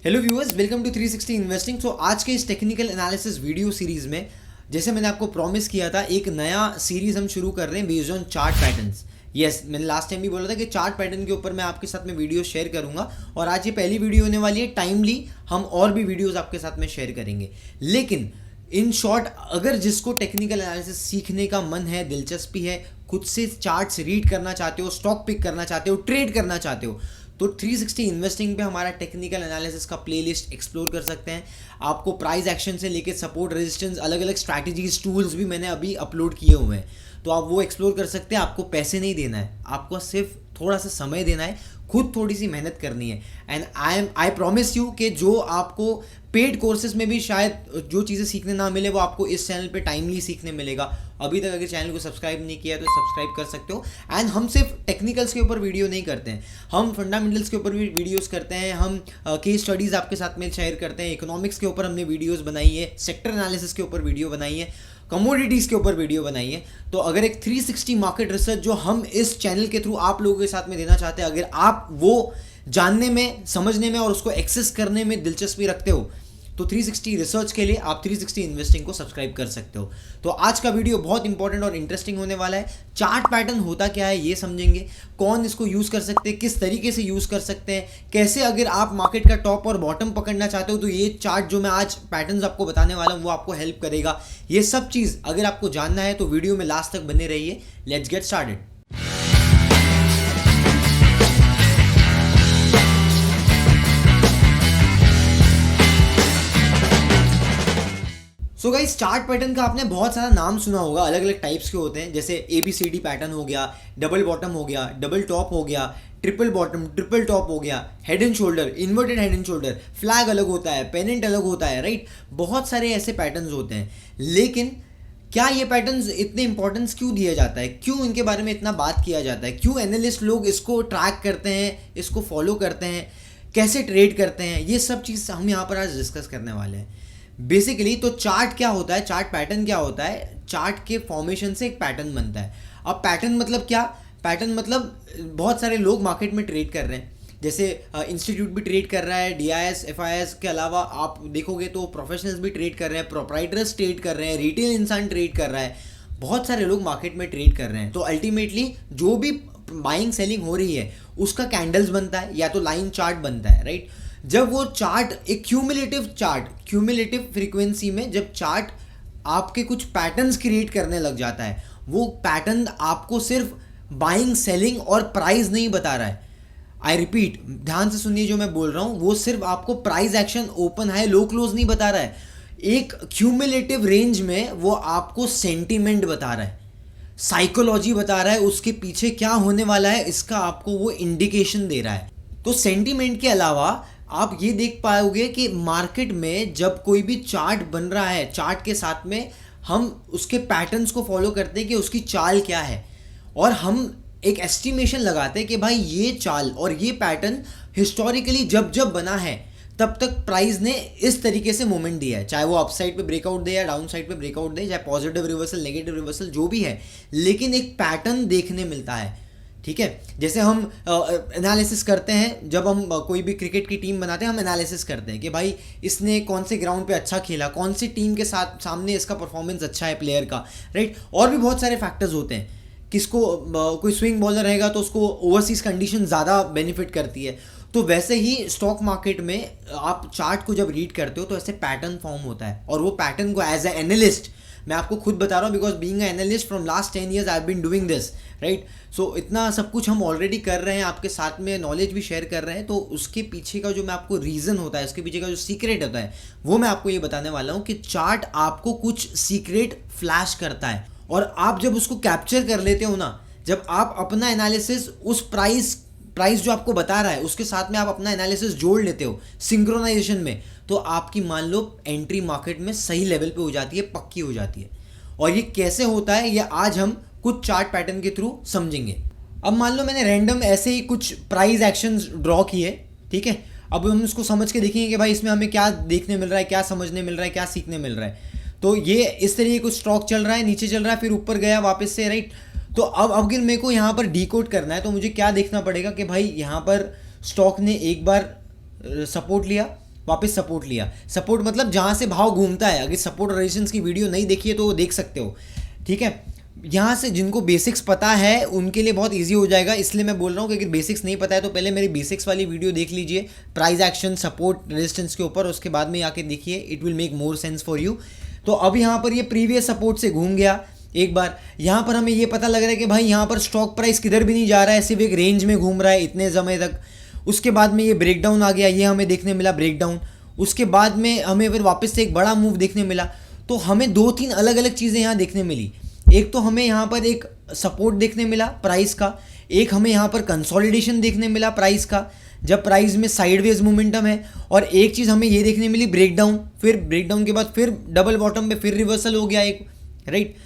Hello viewers, welcome to 360 investing. So आज के इस टेक्निकल एनालिसिस वीडियो सीरीज में जैसे मैंने आपको प्रॉमिस किया था, एक नया सीरीज हम शुरू कर रहे हैं based on chart patterns. Yes, मैंने लास्ट टाइम भी बोला था कि चार्ट पैटर्न के ऊपर मैं आपके साथ में वीडियो शेयर करूंगा और आज ये पहली वीडियो होने वाली है। टाइमली हम और भी वीडियोस आपके साथ में शेयर करेंगे। लेकिन इन शॉर्ट, अगर जिसको टेक्निकल एनालिसिस सीखने का मन है, दिलचस्पी है, खुद से चार्ट्स रीड करना चाहते हो, स्टॉक पिक करना चाहते हो, ट्रेड करना चाहते हो, तो 360 इन्वेस्टिंग पे हमारा टेक्निकल एनालिसिस का प्लेलिस्ट एक्सप्लोर कर सकते हैं। आपको प्राइस एक्शन से लेकर सपोर्ट, रेजिस्टेंस, अलग अलग स्ट्रैटेजीज, टूल्स भी मैंने अभी अपलोड किए हुए हैं, तो आप वो एक्सप्लोर कर सकते हैं। आपको पैसे नहीं देना है, आपको सिर्फ थोड़ा सा समय देना है, खुद थोड़ी सी मेहनत करनी है। एंड आई प्रॉमिस यू कि जो आपको पेड कोर्सेज में भी शायद जो चीज़ें सीखने ना मिले, वो आपको इस चैनल पे टाइमली सीखने मिलेगा। अभी तक अगर चैनल को सब्सक्राइब नहीं किया है तो सब्सक्राइब कर सकते हो। एंड हम सिर्फ टेक्निकल्स के ऊपर वीडियो नहीं करते हैं, हम फंडामेंटल्स के ऊपर भी वीडियोस करते हैं, हम केस स्टडीज़ आपके साथ में शेयर करते हैं, इकोनॉमिक्स के ऊपर हमने वीडियोज़ बनाई है, सेक्टर एनालिसिस के ऊपर वीडियो बनाई है, कमोडिटीज़ के ऊपर वीडियो बनाई है। तो अगर एक 360 मार्केट रिसर्च जो हम इस चैनल के थ्रू आप लोगों के साथ में देना चाहते हैं, अगर आप वो जानने में, समझने में और उसको एक्सेस करने में दिलचस्पी रखते हो, तो 360 रिसर्च के लिए आप 360 इन्वेस्टिंग को सब्सक्राइब कर सकते हो। तो आज का वीडियो बहुत इंपॉर्टेंट और इंटरेस्टिंग होने वाला है। चार्ट पैटर्न होता क्या है ये समझेंगे, कौन इसको यूज़ कर सकते हैं, किस तरीके से यूज़ कर सकते हैं, कैसे अगर आप मार्केट का टॉप और बॉटम पकड़ना चाहते हो तो ये चार्ट जो मैं आज पैटर्न्स आपको बताने वाला हूँ वो आपको हेल्प करेगा। ये सब चीज़ अगर आपको जानना है तो वीडियो में लास्ट तक बने रहिए। Let's get started. So guys, chart pattern का आपने बहुत सारा नाम सुना होगा, अलग अलग टाइप्स के होते हैं, जैसे ABCD पैटर्न हो गया, डबल बॉटम हो गया, डबल टॉप हो गया, ट्रिपल बॉटम, ट्रिपल टॉप हो गया, head and shoulder, inverted head and shoulder, flag अलग होता है, पेनेंट अलग होता है, राइट। बहुत सारे ऐसे पैटर्न्स होते हैं। लेकिन क्या ये पैटर्न्स इतने इंपॉर्टेंस क्यों दिया जाता है, क्यों इनके बारे में इतना बात किया जाता है, क्यों एनालिस्ट लोग इसको ट्रैक करते हैं, इसको फॉलो करते हैं, कैसे ट्रेड करते हैं, ये सब चीज़ हम यहाँ पर आज डिस्कस करने वाले हैं। बेसिकली तो चार्ट क्या होता है, चार्ट पैटर्न क्या होता है, चार्ट के फॉर्मेशन से एक पैटर्न बनता है। अब पैटर्न मतलब क्या, पैटर्न मतलब बहुत सारे लोग मार्केट में ट्रेड कर रहे हैं, जैसे इंस्टीट्यूट भी ट्रेड कर रहा है, DIS FIS के अलावा आप देखोगे तो प्रोफेशनल्स भी ट्रेड कर रहे हैं, प्रोप्राइटर्स ट्रेड कर रहे हैं, रिटेल इंसान ट्रेड कर रहा है, बहुत सारे लोग मार्केट में ट्रेड कर रहे हैं। तो अल्टीमेटली जो भी बाइंग सेलिंग हो रही है उसका कैंडल्स बनता है या तो लाइन चार्ट बनता है, राइट। जब वो चार्ट एक क्यूमुलेटिव फ्रीक्वेंसी में जब चार्ट आपके कुछ पैटर्न्स क्रिएट करने लग जाता है, वो पैटर्न आपको सिर्फ बाइंग, सेलिंग और प्राइस नहीं बता रहा है। आई रिपीट, ध्यान से सुनिए जो मैं बोल रहा हूँ, वो सिर्फ आपको प्राइस एक्शन, ओपन हाई, लो क्लोज नहीं बता रहा है। एक क्यूमुलेटिव रेंज में वो आपको सेंटीमेंट बता रहा है, साइकोलॉजी बता रहा है, उसके पीछे क्या होने वाला है इसका आपको वो इंडिकेशन दे रहा है। तो सेंटीमेंट के अलावा आप ये देख पाओगे कि मार्केट में जब कोई भी चार्ट बन रहा है, चार्ट के साथ में हम उसके पैटर्न्स को फॉलो करते हैं कि उसकी चाल क्या है, और हम एक एस्टिमेशन लगाते हैं कि भाई ये चाल और ये पैटर्न हिस्टोरिकली जब जब बना है तब तक प्राइस ने इस तरीके से मूवमेंट दिया है, चाहे वो अपसाइड पे ब्रेकआउट दे या डाउन साइड पे ब्रेकआउट दे, चाहे पॉजिटिव रिवर्सल, नेगेटिव रिवर्सल, जो भी है, लेकिन एक पैटर्न देखने मिलता है। ठीक है, जैसे हम एनालिसिस करते हैं, जब हम कोई भी क्रिकेट की टीम बनाते हैं, हम एनालिसिस करते हैं कि भाई इसने कौन से ग्राउंड पे अच्छा खेला, कौन सी टीम के साथ सामने इसका परफॉर्मेंस अच्छा है प्लेयर का, राइट। और भी बहुत सारे फैक्टर्स होते हैं, किसको कोई स्विंग बॉलर रहेगा तो उसको ओवरसीज कंडीशन ज़्यादा बेनिफिट करती है। तो वैसे ही स्टॉक मार्केट में आप चार्ट को जब रीड करते हो तो ऐसे पैटर्न फॉर्म होता है, और वो पैटर्न को एज ए एनालिस्ट मैं आपको खुद बता रहा हूँ, because being analyst from last 10 years I have been doing this, right. So इतना सब कुछ हम ऑलरेडी कर रहे हैं, आपके साथ में नॉलेज भी शेयर कर रहे हैं। तो उसके पीछे का जो मैं आपको रीज़न होता है, उसके पीछे का जो सीक्रेट होता है, वो मैं आपको ये बताने वाला हूँ कि चार्ट आपको कुछ सीक्रेट फ्लैश करता है, और आप जब उसको कैप्चर कर लेते हो ना, जब आप अपना एनालिसिस उस प्राइस जो आपको बता रहा है उसके साथ में आप अपना एनालिसिस जोड़ लेते हो सिंक्रोनाइजेशन में, तो आपकी मान लो एंट्री मार्केट में सही लेवल पे हो जाती है, पक्की हो जाती है। और ये कैसे होता है ये आज हम कुछ चार्ट पैटर्न के थ्रू समझेंगे। अब मान लो मैंने रैंडम ऐसे ही कुछ प्राइस एक्शंस ड्रॉ किए, ठीक है। अब हम इसको समझ के देखेंगे कि भाई इसमें हमें क्या देखने मिल रहा है, क्या समझने मिल रहा है, क्या सीखने मिल रहा है। तो ये इस तरीके कुछ स्टॉक चल रहा है, नीचे चल रहा है, फिर ऊपर गया वापस से, राइट। तो अब अगर मेरे को यहाँ पर डीकोड करना है तो मुझे क्या देखना पड़ेगा कि भाई यहाँ पर स्टॉक ने एक बार सपोर्ट लिया, वापस सपोर्ट लिया। सपोर्ट मतलब जहाँ से भाव घूमता है। अगर सपोर्ट और रेजिस्टेंस की वीडियो नहीं देखी है तो वो देख सकते हो, ठीक है। यहाँ से जिनको बेसिक्स पता है उनके लिए बहुत इजी हो जाएगा, इसलिए मैं बोल रहा हूँ कि अगर बेसिक्स नहीं पता है तो पहले मेरी बेसिक्स वाली वीडियो देख लीजिए प्राइस एक्शन सपोर्ट रेजिस्टेंस के ऊपर, उसके बाद में आके देखिए, it will make more sense for you. तो अब यहाँ पर ये प्रीवियस सपोर्ट से घूम गया एक बार, यहाँ पर हमें ये पता लग रहा है कि भाई यहाँ पर स्टॉक प्राइस किधर भी नहीं जा रहा है, सिर्फ एक रेंज में घूम रहा है इतने समय तक। उसके बाद में ये ब्रेकडाउन आ गया, ये हमें देखने मिला ब्रेकडाउन। उसके बाद में हमें फिर वापस से एक बड़ा मूव देखने मिला। तो हमें 2-3 अलग अलग चीज़ें यहाँ देखने मिली। एक तो हमें यहाँ पर एक सपोर्ट देखने मिला प्राइस का, एक हमें यहाँ पर कंसोलिडेशन देखने मिला प्राइस का जब प्राइस में साइडवेज मोमेंटम है, और एक चीज़ हमें ये देखने मिली ब्रेकडाउन। फिर ब्रेकडाउन के बाद फिर डबल बॉटम में फिर रिवर्सल हो गया एक, राइट।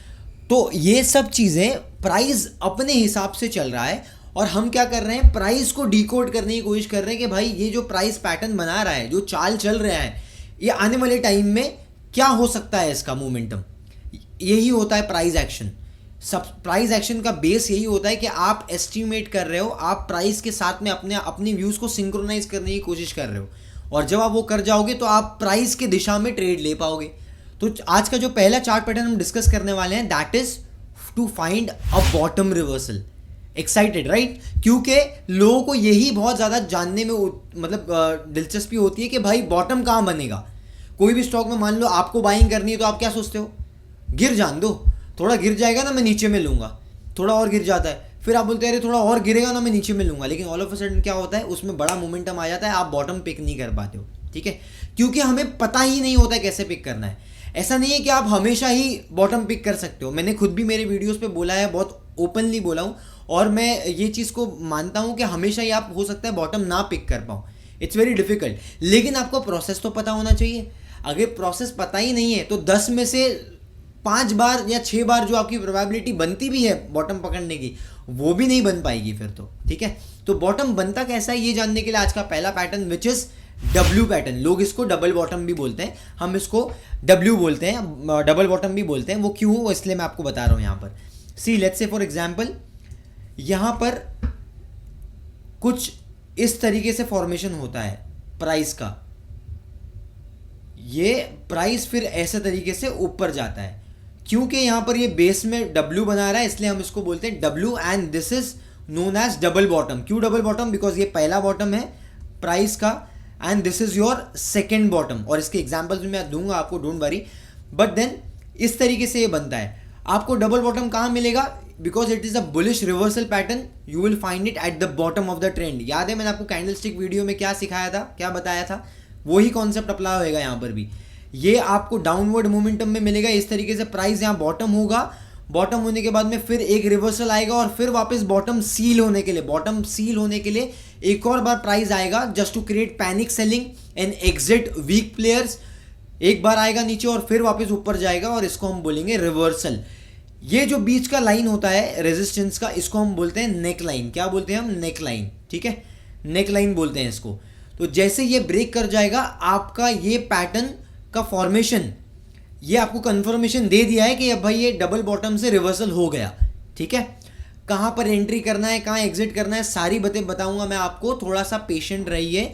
तो ये सब चीज़ें प्राइस अपने हिसाब से चल रहा है, और हम क्या कर रहे हैं, प्राइस को डिकोड करने की कोशिश कर रहे हैं कि भाई ये जो प्राइस पैटर्न बना रहा है, जो चाल चल रहा है, ये आने वाले टाइम में क्या हो सकता है इसका मोमेंटम। यही होता है प्राइस एक्शन। सब प्राइस एक्शन का बेस यही होता है कि आप एस्टिमेट कर रहे हो, आप प्राइस के साथ में अपने व्यूज़ को सिंक्रोनाइज करने की कोशिश कर रहे हो, और जब आप वो कर जाओगे तो आप प्राइस के दिशा में ट्रेड ले पाओगे। तो आज का जो पहला चार्ट पैटर्न हम डिस्कस करने वाले हैं, that is to find a bottom reversal. Excited, right? क्योंकि लोगों को यही बहुत ज़्यादा जानने में मतलब दिलचस्पी होती है कि भाई बॉटम कहाँ बनेगा। कोई भी स्टॉक में मान लो आपको बाइंग करनी है तो आप क्या सोचते हो, गिर जान दो, थोड़ा गिर जाएगा ना मैं नीचे में लूँगा, थोड़ा और गिर जाता है, फिर आप बोलते हैं अरे थोड़ा और गिरेगा ना मैं नीचे में लूँगा, लेकिन ऑल ऑफ अ सडन क्या होता है, उसमें बड़ा मोमेंटम आ जाता है, आप बॉटम पिक नहीं कर पाते हो, ठीक है, क्योंकि हमें पता ही नहीं होता है कैसे पिक करना है। ऐसा नहीं है कि आप हमेशा ही बॉटम पिक कर सकते हो। मैंने खुद भी मेरे वीडियोस पे बोला है, बहुत ओपनली बोला हूँ, और मैं ये चीज़ को मानता हूँ कि हमेशा ही आप हो सकता है बॉटम ना पिक कर पाओ, इट्स वेरी डिफिकल्ट। लेकिन आपको प्रोसेस तो पता होना चाहिए। अगर प्रोसेस पता ही नहीं है तो 10 में से 5 बार या 6 बार जो आपकी प्रोबेबिलिटी बनती भी है बॉटम पकड़ने की, वो भी नहीं बन पाएगी फिर तो, ठीक है। तो बॉटम बनता कैसा है ये जानने के लिए आज का पहला pattern which is W pattern. लोग इसको डबल बॉटम भी बोलते हैं, हम इसको डब्ल्यू बोलते हैं, डबल बॉटम भी बोलते हैं। वो क्यों हो इसलिए मैं आपको बता रहा हूँ यहाँ पर। See let's say for example यहाँ पर कुछ इस तरीके से फॉर्मेशन होता है प्राइस का, ये प्राइस फिर ऐसे तरीके से ऊपर जाता है, क्योंकि यहाँ पर ये बेस में डब्ल्यू बना रहा है इसलिए हम इसको बोलते हैं W, and this is known as double bottom. क्यों डबल बॉटम? बिकॉज ये पहला बॉटम है प्राइस का and this is your second bottom, और इसके एग्जाम्पल्स भी मैं दूंगा आपको, डोंट वरी। बट देन इस तरीके से ये बनता है। आपको डबल बॉटम कहाँ मिलेगा? Because it is a bullish reversal pattern, you will find it at the bottom of the trend. याद है मैंने आपको कैंडलस्टिक वीडियो में क्या सिखाया था, क्या बताया था? वही कॉन्सेप्ट अप्लाई होएगा यहाँ पर भी। ये आपको डाउनवर्ड मोमेंटम में मिलेगा इस तरीके से, प्राइस यहाँ बॉटम होगा, बॉटम होने के बाद में फिर एक रिवर्सल आएगा और फिर वापस बॉटम सील होने के लिए, बॉटम सील होने के लिए एक और बार प्राइस आएगा just to create panic selling and exit weak players. एक बार आएगा नीचे और फिर वापस ऊपर जाएगा, और इसको हम बोलेंगे रिवर्सल। ये जो बीच का लाइन होता है रेजिस्टेंस का, इसको हम बोलते हैं नेक लाइन। क्या बोलते हैं हम? नेक लाइन, ठीक है, नेक लाइन बोलते हैं इसको। तो जैसे ये ब्रेक कर जाएगा, आपका ये पैटर्न का फॉर्मेशन, ये आपको कंफर्मेशन दे दिया है कि अब भाई ये डबल बॉटम से रिवर्सल हो गया, ठीक है। कहाँ पर एंट्री करना है, कहाँ एग्जिट करना है, सारी बातें बताऊंगा मैं आपको। थोड़ा सा पेशेंट रहिए,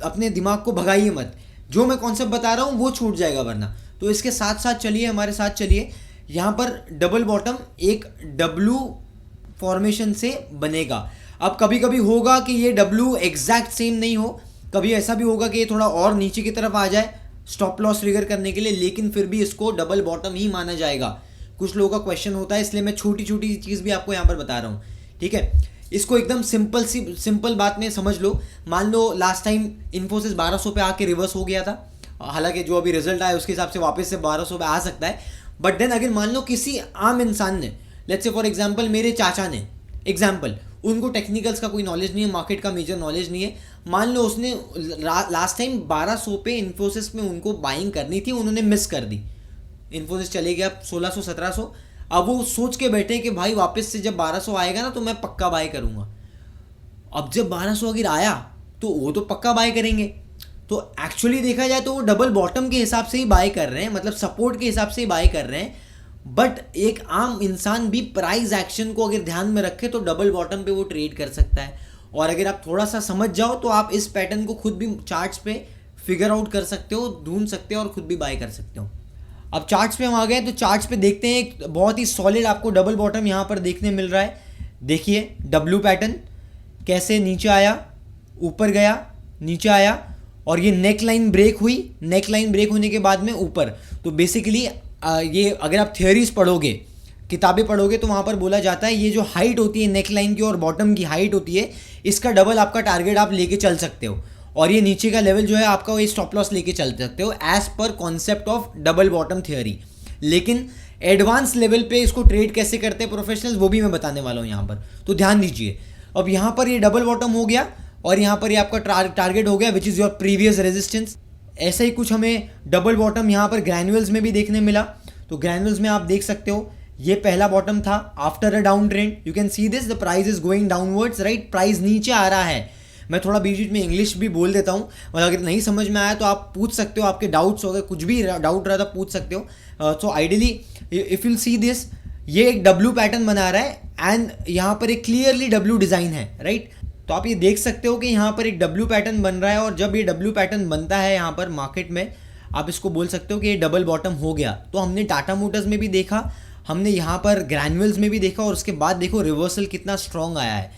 अपने दिमाग को भगाइए मत, जो मैं कॉन्सेप्ट बता रहा हूँ वो छूट जाएगा वरना। तो इसके साथ साथ चलिए, हमारे साथ चलिए। यहाँ पर डबल बॉटम एक डब्ल्यू फॉर्मेशन से बनेगा। अब कभी कभी होगा कि ये डब्ल्यू एग्जैक्ट सेम नहीं हो, कभी ऐसा भी होगा कि ये थोड़ा और नीचे की तरफ आ जाए स्टॉप लॉस ट्रिगर करने के लिए, लेकिन फिर भी इसको डबल बॉटम ही माना जाएगा। कुछ लोगों का क्वेश्चन होता है, इसलिए मैं छोटी छोटी चीज़ भी आपको यहाँ पर बता रहा हूँ, ठीक है। इसको एकदम सिंपल बात में समझ लो। मान लो लास्ट टाइम इन्फोसिस 1200 पे आके रिवर्स हो गया था, हालांकि जो अभी रिजल्ट आया उसके हिसाब से वापस से 1200 पे आ सकता है। बट देन अगर मान लो किसी आम इंसान ने, लेट्स से फॉर एग्जांपल मेरे चाचा ने, एग्जांपल, उनको टेक्निकल्स का कोई नॉलेज नहीं है, मार्केट का मेजर नॉलेज नहीं है, मान लो उसने लास्ट टाइम 1200 पे इन्फोसिस में उनको बाइंग करनी थी, उन्होंने मिस कर दी, इन्फोसिस चले गया 1600 1700। अब वो सोच के बैठे कि भाई वापस से जब 1200 आएगा ना तो मैं पक्का बाय करूंगा। अब जब 1200 अगर आया तो वो तो पक्का बाय करेंगे। तो एक्चुअली देखा जाए तो वो डबल बॉटम के हिसाब से ही बाय कर रहे हैं, मतलब सपोर्ट के हिसाब से ही बाय कर रहे हैं। बट एक आम इंसान भी प्राइस एक्शन को अगर ध्यान में रखे तो डबल बॉटम पे वो ट्रेड कर सकता है। और अगर आप थोड़ा सा समझ जाओ तो आप इस पैटर्न को खुद भी चार्ट्स पे फिगर आउट कर सकते हो, ढूंढ सकते हो और खुद भी बाय कर सकते हो। अब चार्ट्स पे हम आ गए, तो चार्ट्स पे देखते हैं एक बहुत ही सॉलिड आपको डबल बॉटम यहाँ पर देखने मिल रहा है। देखिए डब्ल्यू पैटर्न कैसे नीचे आया, ऊपर गया, नीचे आया, और ये नेक लाइन ब्रेक हुई, नेक लाइन ब्रेक होने के बाद में ऊपर। तो बेसिकली ये अगर आप थियोरीज पढ़ोगे, किताबें पढ़ोगे, तो वहाँ पर बोला जाता है ये जो हाइट होती है नेक लाइन की और बॉटम की हाइट होती है, इसका डबल आपका टारगेट आप लेके चल सकते हो, और ये नीचे का लेवल जो है आपका वो स्टॉप लॉस लेके चल सकते हो as per concept of double bottom theory. लेकिन एडवांस लेवल पे इसको ट्रेड कैसे करते हैं प्रोफेशनल्स, वो भी मैं बताने वाला हूँ यहाँ पर, तो ध्यान दीजिए। अब यहाँ पर ये डबल बॉटम हो गया और यहाँ पर ये आपका टारगेट हो गया which is your previous resistance. ऐसा ही कुछ हमें डबल बॉटम यहाँ पर ग्रैनुअल्स में भी देखने मिला। तो ग्रैनुअल्स में आप देख सकते हो ये पहला बॉटम था after a down trend, you can see this, the price is going downwards, right, price नीचे आ रहा है। मैं थोड़ा बीच बीच में इंग्लिश भी बोल देता हूँ, और अगर नहीं समझ में आया तो आप पूछ सकते हो, आपके डाउट्स हो गए, कुछ भी डाउट रहा था पूछ सकते हो। So ideally if you see this, ये एक डब्ल्यू पैटर्न बना रहा है एंड यहाँ पर एक क्लियरली डब्ल्यू डिज़ाइन है, राइट। तो आप ये देख सकते हो कि यहाँ पर एक डब्ल्यू पैटर्न बन रहा है, और जब ये डब्ल्यू पैटर्न बनता है यहाँ पर मार्केट में, आप इसको बोल सकते हो कि ये डबल बॉटम हो गया। तो हमने टाटा मोटर्स में भी देखा, हमने यहाँ पर ग्रैनुअल्स में भी देखा, और उसके बाद देखो रिवर्सल कितना स्ट्रॉन्ग आया है।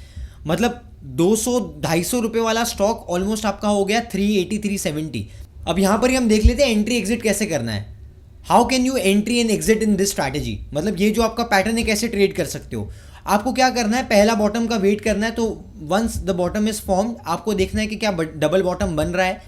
मतलब 200-250 रुपये वाला स्टॉक ऑलमोस्ट आपका हो गया 380-370। अब यहाँ पर ही हम देख लेते हैं एंट्री एग्जिट कैसे करना है। How can you entry and exit in this strategy, मतलब ये जो आपका पैटर्न है कैसे ट्रेड कर सकते हो। आपको क्या करना है, पहला बॉटम का वेट करना है। तो once the bottom is formed, आपको देखना है कि क्या डबल बॉटम बन रहा है।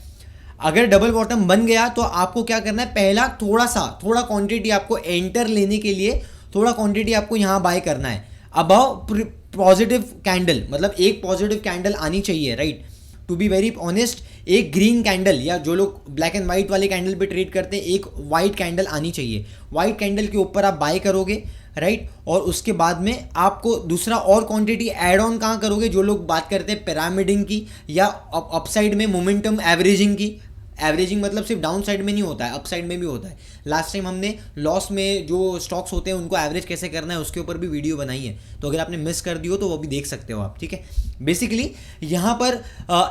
अगर डबल बॉटम बन गया तो आपको क्या करना है, पहला थोड़ा क्वांटिटी आपको एंटर लेने के लिए थोड़ा क्वांटिटी आपको यहाँ बाय करना है अबव पॉजिटिव कैंडल, मतलब एक पॉजिटिव कैंडल आनी चाहिए, right. To be very honest, एक ग्रीन कैंडल, या जो लोग ब्लैक एंड वाइट वाले कैंडल पे ट्रेड करते हैं, एक वाइट कैंडल आनी चाहिए। वाइट कैंडल के ऊपर आप बाय करोगे, राइट, और उसके बाद में आपको दूसरा और क्वांटिटी ऐड ऑन कहाँ करोगे, जो लोग बात करते हैं पिरामिडिंग की या अपसाइड में मोमेंटम एवरेजिंग की। एवरेजिंग मतलब सिर्फ डाउन साइड में नहीं होता है, अप साइड में भी होता है। लास्ट टाइम हमने लॉस में जो स्टॉक्स होते हैं उनको एवरेज कैसे करना है उसके ऊपर भी वीडियो बनाई है, तो अगर आपने मिस कर दी हो तो वो भी देख सकते हो आप, ठीक है। बेसिकली यहाँ पर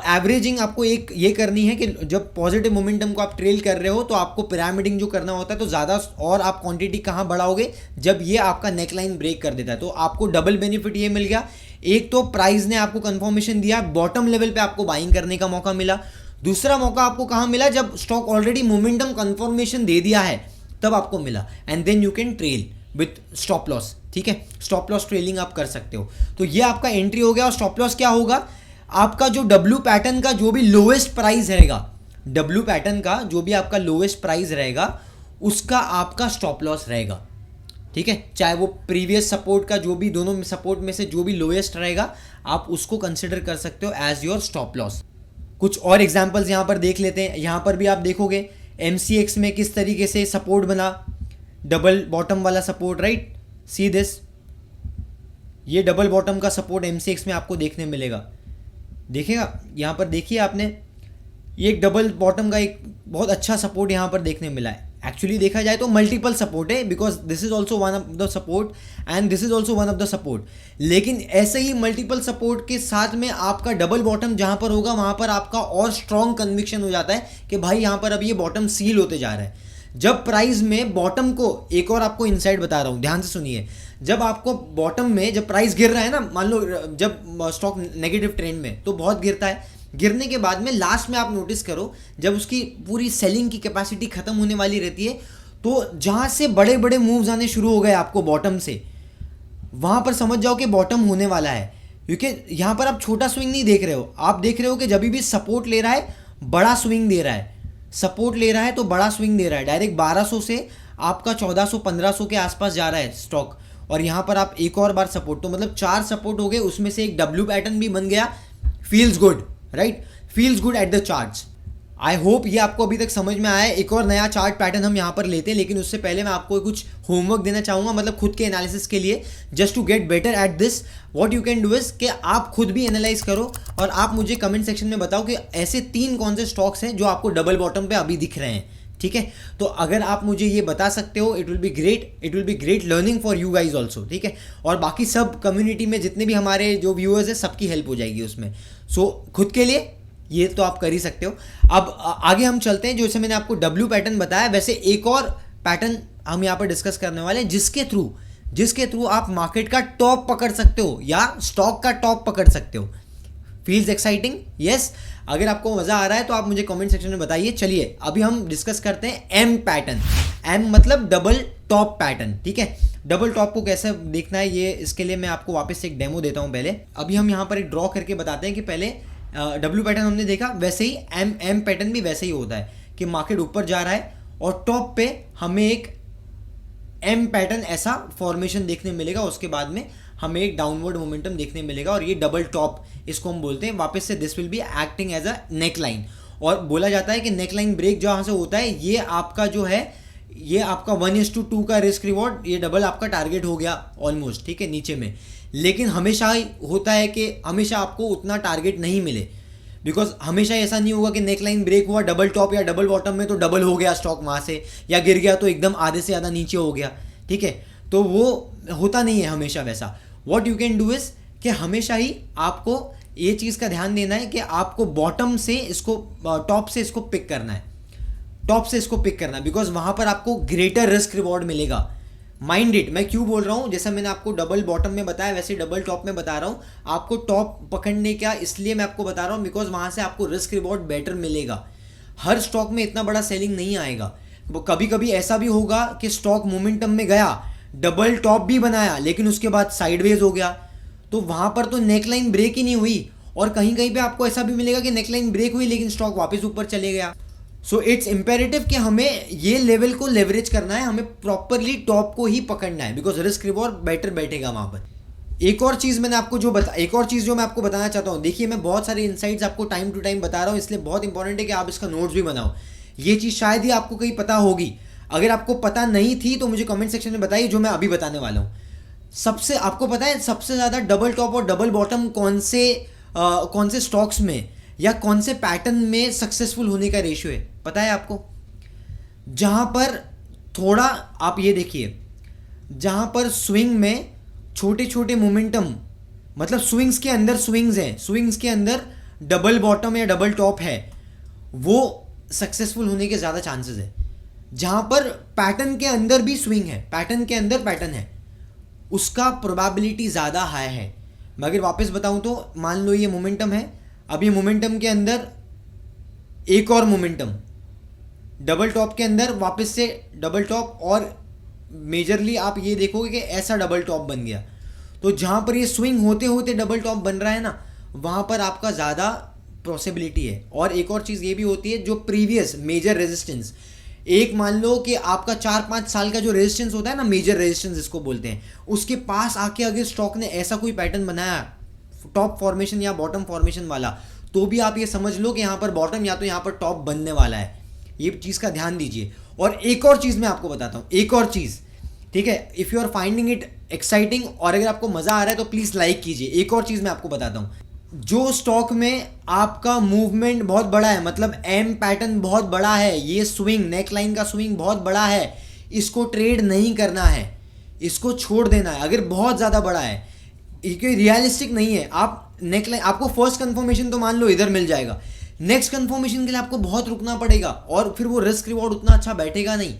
एवरेजिंग आपको एक ये करनी है कि जब पॉजिटिव मोमेंटम को आप ट्रेल कर रहे हो तो आपको पिरामिडिंग जो करना होता है, तो ज़्यादा और आप क्वांटिटी कहाँ बढ़ाओगे, जब ये आपका नेकलाइन ब्रेक कर देता है। तो आपको डबल बेनिफिट ये मिल गया, एक तो प्राइस ने आपको कंफर्मेशन दिया, बॉटम लेवल पे आपको बाइंग करने का मौका मिला। दूसरा मौका आपको कहाँ मिला, जब स्टॉक ऑलरेडी मोमेंटम कंफर्मेशन दे दिया है तब आपको मिला, and then you can trail with stop loss, ठीक है। स्टॉप लॉस ट्रेलिंग आप कर सकते हो। तो ये आपका एंट्री हो गया। और स्टॉप लॉस क्या होगा, आपका जो डब्ल्यू पैटर्न का जो भी लोएस्ट प्राइस रहेगा, डब्ल्यू पैटर्न का जो भी आपका लोएस्ट प्राइस रहेगा उसका आपका स्टॉप लॉस रहेगा, ठीक है। चाहे वो प्रीवियस सपोर्ट का जो भी, दोनों सपोर्ट में से जो भी लोएस्ट रहेगा आप उसको कंसिडर कर सकते हो एज योर स्टॉप लॉस। कुछ और एग्जांपल्स यहाँ पर देख लेते हैं। यहाँ पर भी आप देखोगे MCX में किस तरीके से सपोर्ट बना, डबल बॉटम वाला सपोर्ट, राइट, सी दिस, ये डबल बॉटम का सपोर्ट MCX में आपको देखने मिलेगा। देखेगा यहाँ पर, देखिए आपने, ये एक डबल बॉटम का एक बहुत अच्छा सपोर्ट यहाँ पर देखने मिला है। एक्चुअली देखा जाए तो मल्टीपल सपोर्ट है, because this is also one of the support and this is also one of the support. लेकिन ऐसे ही मल्टीपल सपोर्ट के साथ में आपका डबल बॉटम जहाँ पर होगा वहाँ पर आपका और स्ट्रॉन्ग कन्विक्शन हो जाता है कि भाई यहाँ पर अब ये बॉटम सील होते जा रहा है। जब प्राइस में बॉटम को, एक और आपको इनसाइट बता रहा हूँ, ध्यान से सुनिए, जब आपको बॉटम में जब प्राइस गिर रहा है ना, मान लो जब स्टॉक नेगेटिव ट्रेंड में, तो बहुत गिरता है, गिरने के बाद में लास्ट में आप नोटिस करो जब उसकी पूरी सेलिंग की कैपेसिटी खत्म होने वाली रहती है, तो जहाँ से बड़े बड़े मूव्स आने शुरू हो गए आपको बॉटम से, वहाँ पर समझ जाओ कि बॉटम होने वाला है। क्योंकि यहाँ पर आप छोटा स्विंग नहीं देख रहे हो, आप देख रहे हो कि जब भी सपोर्ट ले रहा है बड़ा स्विंग दे रहा है, सपोर्ट ले रहा है तो बड़ा स्विंग दे रहा है, डायरेक्ट 1200 से आपका 1400-1500 के आसपास जा रहा है स्टॉक। और यहाँ पर आप एक और बार सपोर्ट, तो मतलब 4 सपोर्ट हो गए, उसमें से एक डब्ल्यू पैटर्न भी बन गया। Feels good, right, feels good at the charts. I hope ये आपको अभी तक समझ में आया है। एक और नया चार्ट पैटर्न हम यहाँ पर लेते हैं, लेकिन उससे पहले मैं आपको कुछ होमवर्क देना चाहूँगा, मतलब खुद के एनालिसिस के लिए, just to get better at this. What you can do is कि आप खुद भी एनालाइज करो और आप मुझे कमेंट सेक्शन में बताओ कि ऐसे 3 कौन से स्टॉक्स हैं जो आपको डबल बॉटम पे अभी दिख रहे हैं, ठीक है। तो अगर आप मुझे ये बता सकते हो, it will be great learning for you guys also, ठीक है। और बाकी सब कम्युनिटी में जितने भी हमारे जो व्यूअर्स हैं सबकी हेल्प हो जाएगी उसमें। सो खुद के लिए ये तो आप कर ही सकते हो। अब आगे हम चलते हैं, जैसे मैंने आपको डब्ल्यू पैटर्न बताया वैसे एक और पैटर्न हम यहाँ पर डिस्कस करने वाले हैं, जिसके थ्रू आप मार्केट का टॉप पकड़ सकते हो या स्टॉक का टॉप पकड़ सकते हो। Feels exciting? यस। अगर आपको मजा आ रहा है तो आप मुझे कमेंट सेक्शन में बताइए। चलिए अभी हम डिस्कस करते हैं एम पैटर्न। एम मतलब डबल टॉप पैटर्न, ठीक है। डबल टॉप को कैसे देखना है ये, इसके लिए मैं आपको वापस से एक डेमो देता हूं। पहले अभी हम यहाँ पर एक ड्रॉ करके बताते हैं कि पहले डब्ल्यू पैटर्न हमने देखा, वैसे ही एम पैटर्न भी वैसे ही होता है कि मार्केट ऊपर जा रहा है और टॉप पे हमें एक एम पैटर्न ऐसा फॉर्मेशन देखने मिलेगा, उसके बाद में हमें एक डाउनवर्ड मोमेंटम देखने मिलेगा और ये डबल टॉप इसको हम बोलते हैं। वापस से this will be acting as a neck line, और बोला जाता है कि नेक लाइन ब्रेक जहाँ से होता है ये आपका जो है, ये आपका 1:2 का रिस्क रिवॉर्ड, ये डबल आपका टारगेट हो गया ऑलमोस्ट, ठीक है, नीचे में। लेकिन हमेशा होता है कि हमेशा आपको उतना टारगेट नहीं मिले, बिकॉज हमेशा ऐसा नहीं होगा कि नेक लाइन ब्रेक हुआ डबल टॉप या डबल बॉटम में तो डबल हो गया स्टॉक वहाँ से, या गिर गया तो एकदम आधे से ज़्यादा नीचे हो गया, ठीक है। तो वो होता नहीं है हमेशा वैसा। What you can do is कि हमेशा ही आपको ये चीज़ का ध्यान देना है कि आपको बॉटम से इसको, टॉप से इसको पिक करना है, टॉप से इसको पिक करना है, बिकॉज वहाँ पर आपको ग्रेटर रिस्क रिवॉर्ड मिलेगा। माइंड इट, मैं क्यों बोल रहा हूँ, जैसा मैंने आपको डबल बॉटम में बताया वैसे डबल टॉप में बता रहा हूँ। आपको टॉप पकड़ने का इसलिए मैं आपको बता रहा हूँ बिकॉज वहाँ से आपको रिस्क रिवॉर्ड बेटर मिलेगा। हर स्टॉक में इतना बड़ा सेलिंग नहीं आएगा। वो कभी कभी ऐसा भी होगा कि स्टॉक मोमेंटम में गया, डबल टॉप भी बनाया, लेकिन उसके बाद साइडवेज हो गया, तो वहाँ पर तो नेकलाइन ब्रेक ही नहीं हुई। और कहीं कहीं पे आपको ऐसा भी मिलेगा कि नेकलाइन ब्रेक हुई लेकिन स्टॉक वापस ऊपर चले गया। सो इट्स इम्पेरेटिव कि हमें ये लेवल को लेवरेज करना है, हमें प्रॉपरली टॉप को ही पकड़ना है, बिकॉज रिस्क रिवॉर्ड बेटर बैठेगा वहाँ पर। एक और चीज़ मैंने आपको एक और चीज़ जो मैं आपको बताना चाहता हूँ, देखिए मैं बहुत सारे इनसाइट्स आपको टाइम टू टाइम बता रहा हूँ, इसलिए बहुत इंपॉर्टेंट है कि आप इसका नोट्स भी बनाओ। ये चीज़ शायद ही आपको कहीं पता होगी, अगर आपको पता नहीं थी तो मुझे कमेंट सेक्शन में बताइए जो मैं अभी बताने वाला हूँ। सबसे आपको पता है सबसे ज़्यादा डबल टॉप और डबल बॉटम कौन से स्टॉक्स में या कौन से पैटर्न में सक्सेसफुल होने का रेशियो है, पता है आपको? जहाँ पर थोड़ा आप ये देखिए, जहाँ पर स्विंग में छोटे छोटे मोमेंटम, मतलब स्विंग्स के अंदर स्विंग्स हैं, स्विंग्स के अंदर डबल बॉटम या डबल टॉप है, वो सक्सेसफुल होने के ज़्यादा चांसेस है। जहाँ पर पैटर्न के अंदर भी स्विंग है, पैटर्न के अंदर पैटर्न है, उसका प्रोबेबिलिटी ज़्यादा हाई है। मैं अगर वापस बताऊँ तो मान लो ये मोमेंटम है, अब ये मोमेंटम के अंदर एक और मोमेंटम, डबल टॉप के अंदर वापस से डबल टॉप, और मेजरली आप ये देखोगे कि ऐसा डबल टॉप बन गया। तो जहाँ पर ये स्विंग होते होते डबल टॉप बन रहा है ना, वहाँ पर आपका ज़्यादा पॉसिबिलिटी है। और एक और चीज़ ये भी होती है, जो प्रीवियस मेजर रेजिस्टेंस, एक मान लो कि आपका 4-5 साल का जो रेजिस्टेंस होता है ना, मेजर रेजिस्टेंस इसको बोलते हैं, उसके पास आके अगर स्टॉक ने ऐसा कोई पैटर्न बनाया टॉप फॉर्मेशन या बॉटम फॉर्मेशन वाला, तो भी आप ये समझ लो कि यहाँ पर बॉटम या तो यहाँ पर टॉप बनने वाला है। ये चीज़ का ध्यान दीजिए। और एक और चीज़ मैं आपको बताता हूँ, एक और चीज़, ठीक है, if you are finding it exciting और अगर आपको मज़ा आ रहा है तो प्लीज़ लाइक कीजिए। एक और चीज़ मैं आपको बताता हूँ, जो स्टॉक में आपका मूवमेंट बहुत बड़ा है, मतलब एम पैटर्न बहुत बड़ा है, ये स्विंग नेक लाइन का स्विंग बहुत बड़ा है, इसको ट्रेड नहीं करना है, इसको छोड़ देना है। अगर बहुत ज़्यादा बड़ा है, ये रियलिस्टिक नहीं है, आप नेक लाइन, आपको फर्स्ट कंफर्मेशन तो मान लो इधर मिल जाएगा, नेक्स्ट कंफर्मेशन के लिए आपको बहुत रुकना पड़ेगा और फिर वो रिस्क रिवॉर्ड उतना अच्छा बैठेगा नहीं।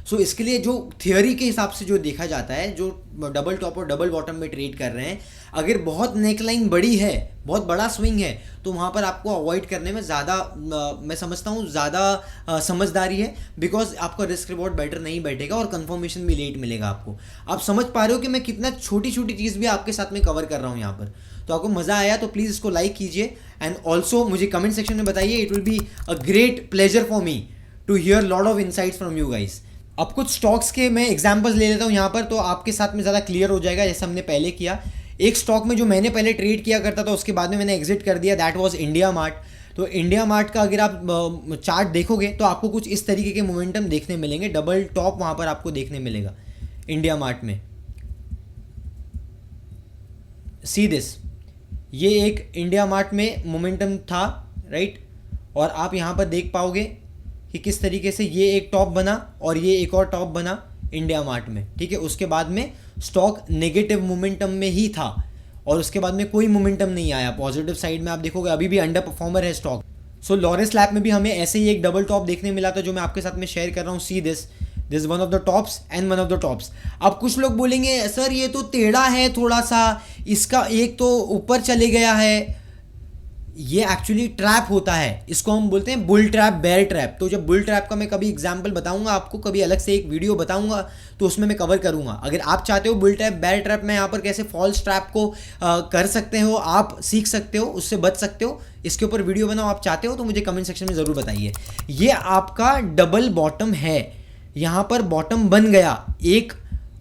सो इसके लिए जो थियोरी के हिसाब से जो देखा जाता है, जो डबल टॉप और डबल बॉटम में ट्रेड कर रहे हैं, अगर बहुत नेकलाइन बड़ी है, बहुत बड़ा स्विंग है, तो वहाँ पर आपको अवॉइड करने में ज़्यादा मैं समझता हूँ ज़्यादा समझदारी है, बिकॉज आपका रिस्क रिवॉर्ड बेटर नहीं बैठेगा और कंफर्मेशन भी लेट मिलेगा आपको। आप समझ पा रहे हो कि मैं कितना छोटी छोटी चीज़ भी आपके साथ में कवर कर रहा हूँ यहाँ पर। तो आपको मज़ा आया तो प्लीज़ इसको लाइक कीजिए एंड ऑल्सो मुझे कमेंट सेक्शन में बताइए। It will be a great pleasure for me to hear lot of insights from you guys. अब कुछ स्टॉक्स के मैं एग्जांपल्स ले लेता हूँ यहाँ पर, तो आपके साथ में ज़्यादा क्लियर हो जाएगा, जैसे हमने पहले किया। एक स्टॉक में जो मैंने पहले ट्रेड किया करता था, उसके बाद में मैंने एग्जिट कर दिया, दैट वाज इंडिया मार्ट। तो इंडिया मार्ट का अगर आप चार्ट देखोगे तो आपको कुछ इस तरीके के मोमेंटम देखने मिलेंगे, डबल टॉप वहाँ पर आपको देखने मिलेगा इंडिया मार्ट में। सी दिस, ये एक इंडिया मार्ट में मोमेंटम था, राइट, और आप यहाँ पर देख पाओगे कि किस तरीके से ये एक टॉप बना और ये एक और टॉप बना इंडिया मार्ट में, ठीक है। उसके बाद में स्टॉक नेगेटिव मोमेंटम में ही था और उसके बाद में कोई मोमेंटम नहीं आया। पॉजिटिव साइड में आप देखोगे अभी भी अंडर परफॉर्मर है स्टॉक। सो लॉरेस लैब में भी हमें ऐसे ही एक डबल टॉप देखने मिला था जो मैं आपके साथ में शेयर कर रहा हूँ। See this one of the tops and one of the tops. अब कुछ लोग बोलेंगे सर ये तो टेढ़ा है थोड़ा सा, इसका एक तो ऊपर चले गया है। ये एक्चुअली ट्रैप होता है, इसको हम बोलते हैं बुल ट्रैप, बेयर ट्रैप। तो जब बुल ट्रैप का मैं कभी एग्जांपल बताऊंगा आपको, कभी अलग से एक वीडियो बताऊंगा तो उसमें मैं कवर करूंगा। अगर आप चाहते हो बुल ट्रैप, बेयर ट्रैप में यहाँ पर कैसे फॉल्स ट्रैप को कर सकते हो, आप सीख सकते हो, उससे बच सकते हो, इसके ऊपर वीडियो बनाओ आप चाहते हो तो मुझे कमेंट सेक्शन में ज़रूर बताइए। ये आपका डबल बॉटम है, यहाँ पर बॉटम बन गया एक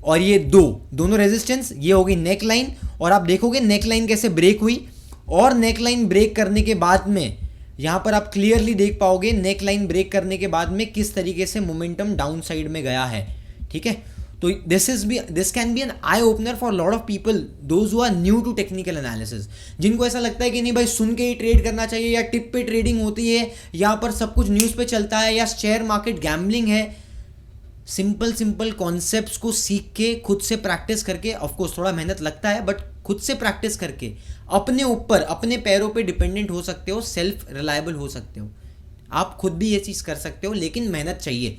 और ये दोनों रेजिस्टेंस, ये होगी नेक लाइन। और आप देखोगे नेक लाइन कैसे ब्रेक हुई, और नेक लाइन ब्रेक करने के बाद में यहाँ पर आप क्लियरली देख पाओगे नेक लाइन ब्रेक करने के बाद में किस तरीके से मोमेंटम डाउन साइड में गया है। ठीक है, तो this can be an eye opener for lot of people those who are new to technical analysis, जिनको ऐसा लगता है कि नहीं भाई सुन के ही ट्रेड करना चाहिए, या टिप पे ट्रेडिंग होती है, यहाँ पर सब कुछ न्यूज़ पे चलता है, या शेयर मार्केट गैम्बलिंग है। सिंपल कॉन्सेप्ट्स को सीख के खुद से प्रैक्टिस करके, ऑफकोर्स थोड़ा मेहनत लगता है, बट खुद से प्रैक्टिस करके अपने ऊपर अपने पैरों पे डिपेंडेंट हो सकते हो, सेल्फ रिलायबल हो सकते हो। आप खुद भी ये चीज़ कर सकते हो, लेकिन मेहनत चाहिए।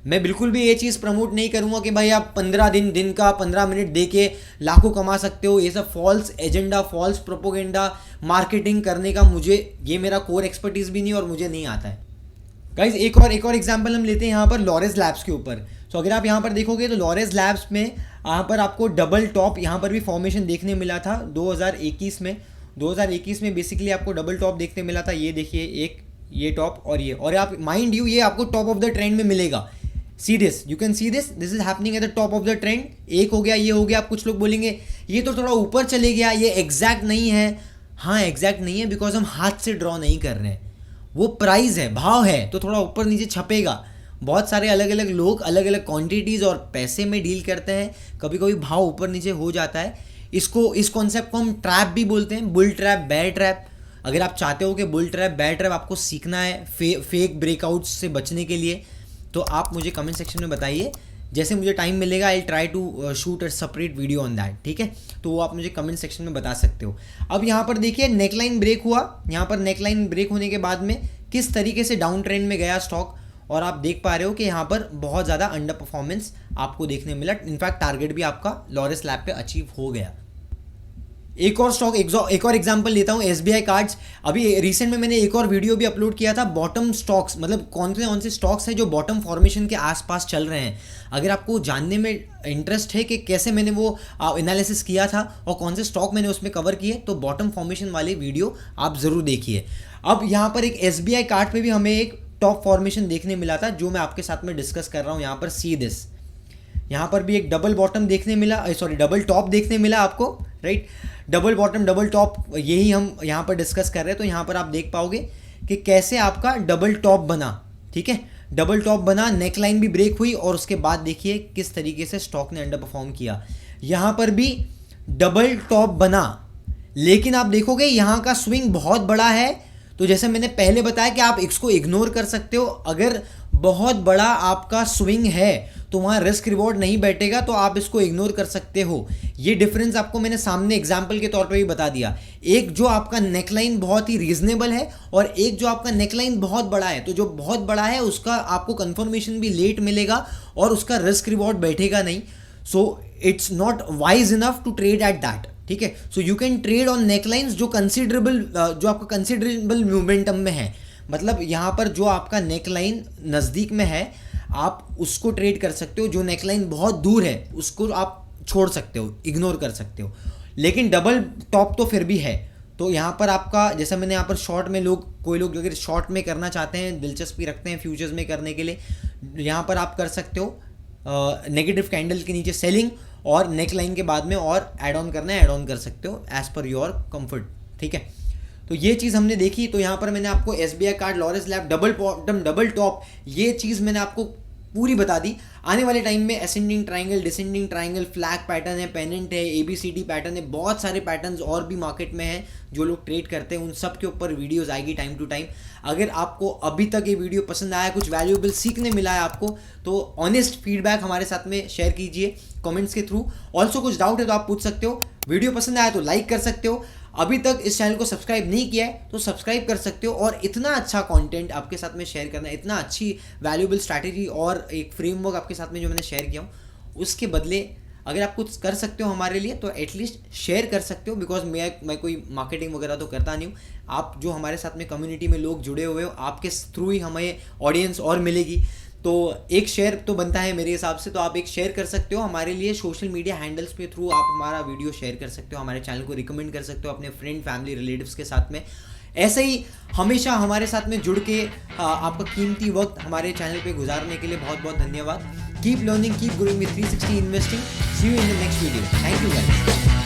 मैं बिल्कुल भी ये चीज़ प्रमोट नहीं करूँगा कि भाई आप 15 दिन का 15 मिनट दे के लाखों कमा सकते हो। ये सब false agenda, false propaganda marketing करने का ये मेरा कोर एक्सपर्टीज़ भी नहीं और मुझे नहीं आता है। गाइज एक और एग्जांपल हम लेते हैं यहाँ पर लॉरेस लैब्स के ऊपर। सो अगर आप यहाँ पर देखोगे तो लॉरेस लैब्स में यहाँ पर आपको डबल टॉप यहाँ पर भी फॉर्मेशन देखने मिला था 2021 में। 2021 में बेसिकली आपको डबल टॉप देखने मिला था। ये देखिए, एक ये टॉप और आप माइंड यू ये आपको टॉप ऑफ द ट्रेंड में मिलेगा। See this, you can see this is happening at the top of the trend. एक हो गया, ये हो गया। आप कुछ लोग बोलेंगे ये तो थोड़ा ऊपर चले गया, ये एग्जैक्ट नहीं है। हाँ एग्जैक्ट नहीं है, बिकॉज हम हाथ से ड्रॉ नहीं कर रहे हैं, वो प्राइस है, भाव है, तो थोड़ा ऊपर नीचे छपेगा। बहुत सारे अलग अलग लोग अलग अलग क्वांटिटीज़ और पैसे में डील करते हैं, कभी कभी भाव ऊपर नीचे हो जाता है। इस कॉन्सेप्ट को हम ट्रैप भी बोलते हैं, बुल ट्रैप, बेयर ट्रैप। अगर आप चाहते हो कि बुल ट्रैप, बेयर ट्रैप आपको सीखना है फेक ब्रेकआउट्स से बचने के लिए, तो आप मुझे कमेंट सेक्शन में बताइए। जैसे मुझे टाइम मिलेगा I try to shoot a separate video on that. ठीक है, तो वो आप मुझे कमेंट सेक्शन में बता सकते हो। अब यहाँ पर देखिए नेकलाइन ब्रेक हुआ, यहाँ पर नेकलाइन ब्रेक होने के बाद में किस तरीके से डाउन ट्रेंड में गया स्टॉक, और आप देख पा रहे हो कि यहाँ पर बहुत ज़्यादा अंडर परफॉर्मेंस आपको देखने मिला। इनफैक्ट टारगेट भी आपका लॉरेस लैब पे अचीव हो गया। एक और एग्जांपल लेता हूँ, SBI कार्ड्स। अभी रिसेंट में मैंने एक और वीडियो भी अपलोड किया था, बॉटम स्टॉक्स, मतलब कौन से स्टॉक्स हैं जो बॉटम फॉर्मेशन के आसपास चल रहे हैं। अगर आपको जानने में इंटरेस्ट है कि कैसे मैंने वो एनालिसिस किया था और कौन से स्टॉक मैंने उसमें कवर किए, तो बॉटम फॉर्मेशन वाली वीडियो आप ज़रूर देखिए। अब यहाँ पर एक SBI कार्ड पे भी हमें एक टॉप फॉर्मेशन देखने मिला था, जो मैं आपके साथ में डिस्कस कर रहा हूँ। यहाँ पर सी दिस, यहाँ पर भी एक डबल बॉटम देखने मिला, डबल टॉप देखने मिला आपको, right. Double bottom double top, यही हम यहाँ पर डिस्कस कर रहे हैं। तो यहाँ पर आप देख पाओगे कि कैसे आपका डबल टॉप बना। ठीक है, डबल टॉप बना, नेक लाइन भी ब्रेक हुई, और उसके बाद देखिए किस तरीके से स्टॉक ने अंडर परफॉर्म किया। यहाँ पर भी डबल टॉप बना, लेकिन आप देखोगे यहाँ का स्विंग बहुत बड़ा है। तो जैसे मैंने पहले बताया कि आप इसको इग्नोर कर सकते हो। अगर बहुत बड़ा आपका स्विंग है तो वहाँ रिस्क रिवॉर्ड नहीं बैठेगा, तो आप इसको इग्नोर कर सकते हो। ये डिफरेंस आपको मैंने सामने एग्जाम्पल के तौर पे भी बता दिया। एक जो आपका नेकलाइन बहुत ही रीजनेबल है, और एक जो आपका नेकलाइन बहुत बड़ा है। तो जो बहुत बड़ा है उसका आपको कंफर्मेशन भी लेट मिलेगा और उसका रिस्क रिवॉर्ड बैठेगा नहीं। So it's not wise enough to trade at that. ठीक है, so you can trade on necklines जो आपका कंसिडरेबल मोमेंटम में है। मतलब यहाँ पर जो आपका नेकलाइन नज़दीक में है आप उसको ट्रेड कर सकते हो, जो नेकलाइन बहुत दूर है उसको आप छोड़ सकते हो, इग्नोर कर सकते हो। लेकिन डबल टॉप तो फिर भी है। तो यहाँ पर आपका, जैसा मैंने यहाँ पर शॉर्ट में कोई लोग अगर शॉर्ट में करना चाहते हैं, दिलचस्पी रखते हैं फ्यूचर्स में करने के लिए, यहाँ पर आप कर सकते हो नेगेटिव कैंडल के नीचे सेलिंग, और नेक लाइन के बाद में और ऐड ऑन करना है ऐड ऑन कर सकते हो एज पर योर कंफर्ट। ठीक है, तो ये चीज़ हमने देखी। तो यहाँ पर मैंने आपको SBI card, Laureus lab, double bottom, double top, ये चीज़ मैंने आपको पूरी बता दी। आने वाले टाइम में ascending triangle, descending triangle, flag pattern है, पेनेंट है, ABCD पैटर्न है, बहुत सारे पैटर्न्स और भी मार्केट में हैं जो लोग ट्रेड करते हैं। उन सब के ऊपर वीडियोस आएगी टाइम टू टाइम। अगर आपको अभी तक ये वीडियो पसंद आया, कुछ वैल्यूएबल सीखने मिला है आपको, तो ऑनेस्ट फीडबैक हमारे साथ में शेयर कीजिए कमेंट्स के थ्रू। ऑल्सो कुछ डाउट है तो आप पूछ सकते हो। वीडियो पसंद आया तो लाइक कर सकते हो। अभी तक इस चैनल को सब्सक्राइब नहीं किया है तो सब्सक्राइब कर सकते हो। और इतना अच्छा कंटेंट आपके साथ में शेयर करना, इतना अच्छी वैल्यूएबल स्ट्रैटेजी और एक फ्रेमवर्क आपके साथ में जो मैंने शेयर किया हूँ, उसके बदले अगर आप कुछ कर सकते हो हमारे लिए तो एटलीस्ट शेयर कर सकते हो। बिकॉज मैं कोई मार्केटिंग वगैरह तो करता नहीं हूँ। आप जो हमारे साथ में कम्युनिटी में लोग जुड़े हुए हो, आपके थ्रू ही हमें ऑडियंस और मिलेगी। तो एक शेयर तो बनता है मेरे हिसाब से। तो आप एक शेयर कर सकते हो हमारे लिए सोशल मीडिया हैंडल्स पे थ्रू आप हमारा वीडियो शेयर कर सकते हो, हमारे चैनल को रिकमेंड कर सकते हो अपने फ्रेंड फैमिली रिलेटिव्स के साथ में। ऐसे ही हमेशा हमारे साथ में जुड़ के आपका कीमती वक्त हमारे चैनल पे गुजारने के लिए बहुत बहुत धन्यवाद। Keep learning, keep growing with 360 investing. See you in the next video. Thank you guys.